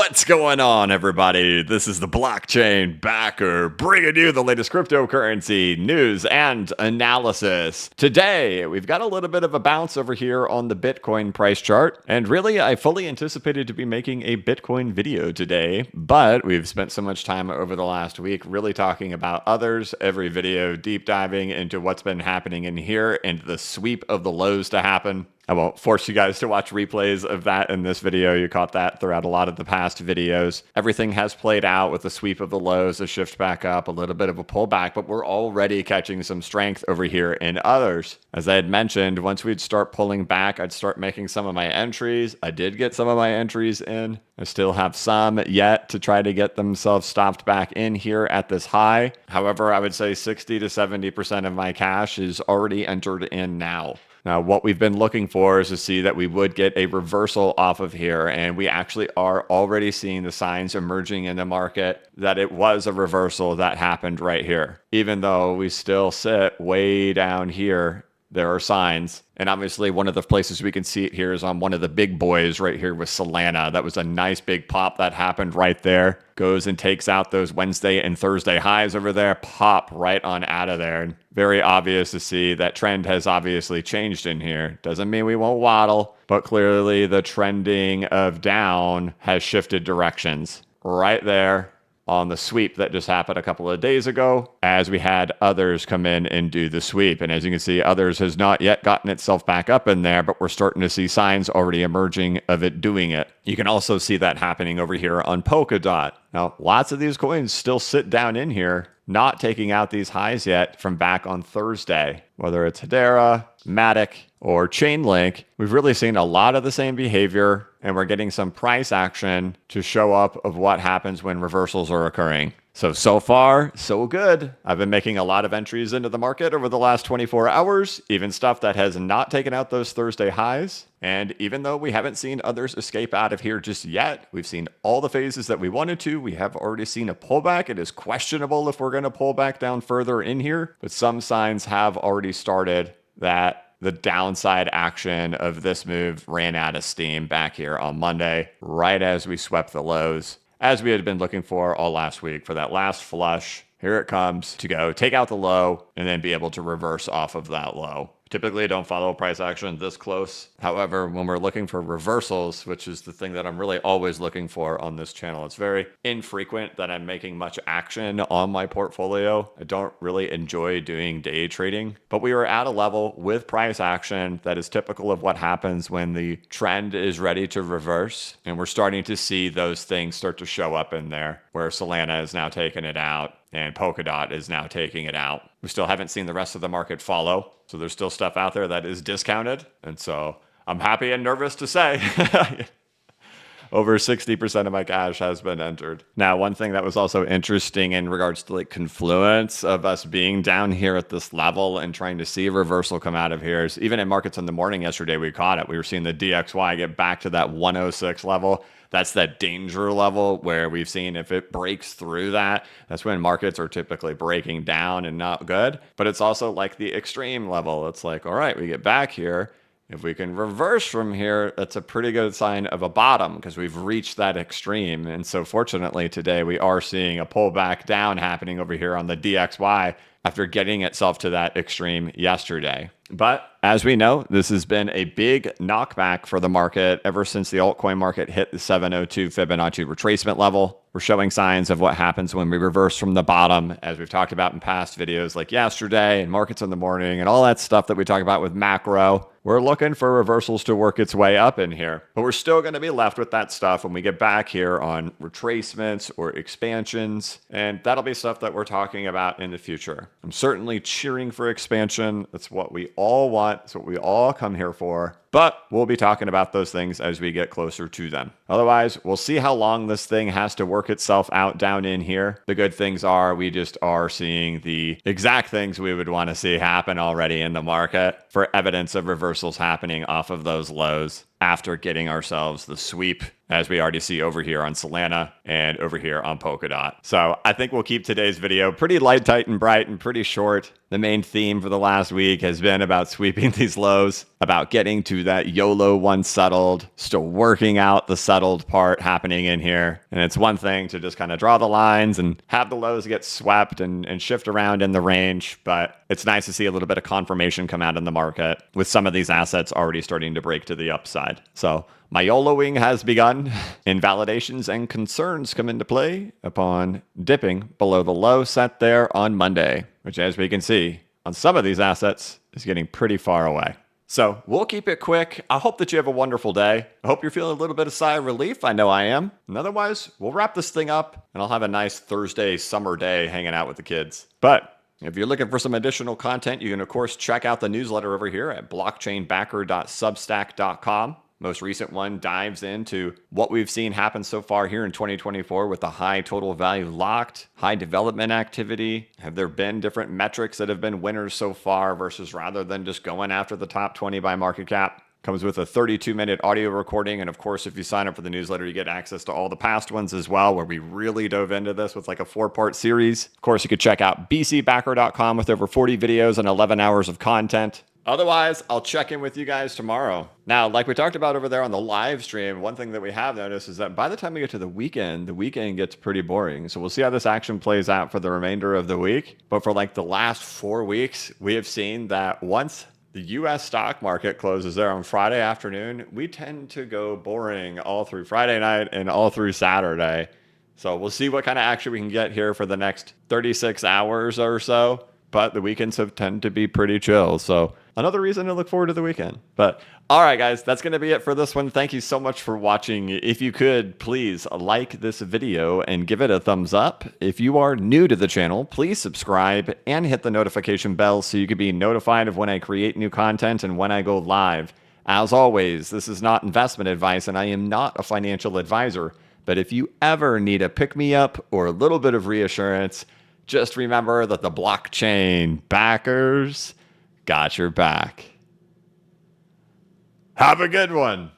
What's going on, everybody? This is the Blockchain Backer, bringing you the latest cryptocurrency news and analysis. Today, we've got a little bit of a bounce over here on the Bitcoin price chart, and really, I fully anticipated to be making a Bitcoin video today, but we've spent so much time over the last week really talking about others, every video deep diving into what's been happening in here and the sweep of the lows to happen. I won't force you guys to watch replays of that in this video. You caught that throughout a lot of the past videos. Everything has played out with the sweep of the lows, a shift back up, a little bit of a pullback, but we're already catching some strength over here in others. As I had mentioned, once we'd start pulling back, I'd start making some of my entries. I did get some of my entries in. I still have some yet to try to get themselves stopped back in here at this high. However, I would say 60 to 70% of my cash is already entered in now. Now, what we've been looking for is to see that we would get a reversal off of here, and we actually are already seeing the signs emerging in the market that it was a reversal that happened right here. Even though we still sit way down here, there are signs. And obviously, one of the places we can see it here is on one of the big boys right here with Solana. That was a nice big pop that happened right there. Goes and takes out those Wednesday and Thursday highs over there. Pop right on out of there. And very obvious to see that trend has obviously changed in here. Doesn't mean we won't waddle, but clearly the trending of down has shifted directions right there on the sweep that just happened a couple of days ago as we had others come in and do the sweep. And as you can see, others has not yet gotten itself back up in there, but we're starting to see signs already emerging of it doing it. You can also see that happening over here on Polkadot. Now, lots of these coins still sit down in here, not taking out these highs yet from back on Thursday. Whether it's Hedera, Matic, or Chainlink, we've really seen a lot of the same behavior, and we're getting some price action to show up of what happens when reversals are occurring. So far, so good. I've been making a lot of entries into the market over the last 24 hours, even stuff that has not taken out those Thursday highs. And even though we haven't seen others escape out of here just yet, we've seen all the phases that we wanted to. We have already seen a pullback. It is questionable if we're going to pull back down further in here, but some signs have already started that the downside action of this move ran out of steam back here on Monday, right as we swept the lows, as we had been looking for all last week for that last flush. Here it comes to go take out the low and then be able to reverse off of that low. Typically, I don't follow price action this close. However, when we're looking for reversals, which is the thing that I'm really always looking for on this channel, it's very infrequent that I'm making much action on my portfolio. I don't really enjoy doing day trading, but we are at a level with price action that is typical of what happens when the trend is ready to reverse. And we're starting to see those things start to show up in there, where Solana is now taking it out and Polkadot is now taking it out. We still haven't seen the rest of the market follow. So there's still stuff out there that is discounted. And so I'm happy and nervous to say over 60% of my cash has been entered. Now, one thing that was also interesting in regards to like confluence of us being down here at this level and trying to see a reversal come out of here is even in markets in the morning yesterday, we caught it. We were seeing the DXY get back to that 106 level. That's that danger level where we've seen if it breaks through that, that's when markets are typically breaking down and not good. But it's also like the extreme level. It's like, all right, we get back here. If we can reverse from here, that's a pretty good sign of a bottom because we've reached that extreme. And so fortunately today we are seeing a pullback down happening over here on the DXY after getting itself to that extreme yesterday. But as we know, this has been a big knockback for the market ever since the altcoin market hit the 702 Fibonacci retracement level. We're showing signs of what happens when we reverse from the bottom, as we've talked about in past videos like yesterday and markets in the morning and all that stuff that we talk about with macro. We're looking for reversals to work its way up in here, but we're still going to be left with that stuff when we get back here on retracements or expansions, and that'll be stuff that we're talking about in the future. I'm certainly cheering for expansion. That's what we all want. That's what we all come here for. But we'll be talking about those things as we get closer to them. Otherwise, we'll see how long this thing has to work itself out down in here. The good things are we just are seeing the exact things we would want to see happen already in the market for evidence of reversals happening off of those lows after getting ourselves the sweep, as we already see over here on Solana and over here on Polkadot. So I think we'll keep today's video pretty light, tight, and bright and pretty short. The main theme for the last week has been about sweeping these lows. about getting to that YOLO once settled, still working out the settled part happening in here. And it's one thing to just kind of draw the lines and have the lows get swept and shift around in the range, but it's nice to see a little bit of confirmation come out in the market with some of these assets already starting to break to the upside. So my YOLOing has begun. Invalidations and concerns come into play upon dipping below the low set there on Monday, which, as we can see on some of these assets, is getting pretty far away. So we'll keep it quick. I hope that you have a wonderful day. I hope you're feeling a little bit of sigh of relief. I know I am. And otherwise, we'll wrap this thing up and I'll have a nice Thursday summer day hanging out with the kids. But if you're looking for some additional content, you can, of course, check out the newsletter over here at blockchainbacker.substack.com. Most recent one dives into what we've seen happen so far here in 2024 with the high total value locked, high development activity. Have there been different metrics that have been winners so far versus rather than just going after the top 20 by market cap? Comes with a 32-minute audio recording. And of course, if you sign up for the newsletter, you get access to all the past ones as well, where we really dove into this with like a 4-part series. Of course, you could check out bcbacker.com with over 40 videos and 11 hours of content. Otherwise, I'll check in with you guys tomorrow. Now, like we talked about over there on the live stream, one thing that we have noticed is that by the time we get to the weekend gets pretty boring. So we'll see how this action plays out for the remainder of the week. But for like the last 4 weeks, we have seen that once the US stock market closes there on Friday afternoon, we tend to go boring all through Friday night and all through Saturday. So we'll see what kind of action we can get here for the next 36 hours or so. But the weekends have tend to be pretty chill. So another reason to look forward to the weekend. But all right, guys, that's going to be it for this one. Thank you so much for watching. If you could, please like this video and give it a thumbs up. If you are new to the channel, please subscribe and hit the notification bell so you can be notified of when I create new content and when I go live. As always, this is not investment advice and I am not a financial advisor. But if you ever need a pick-me-up or a little bit of reassurance, just remember that the blockchain backers got your back. Have a good one.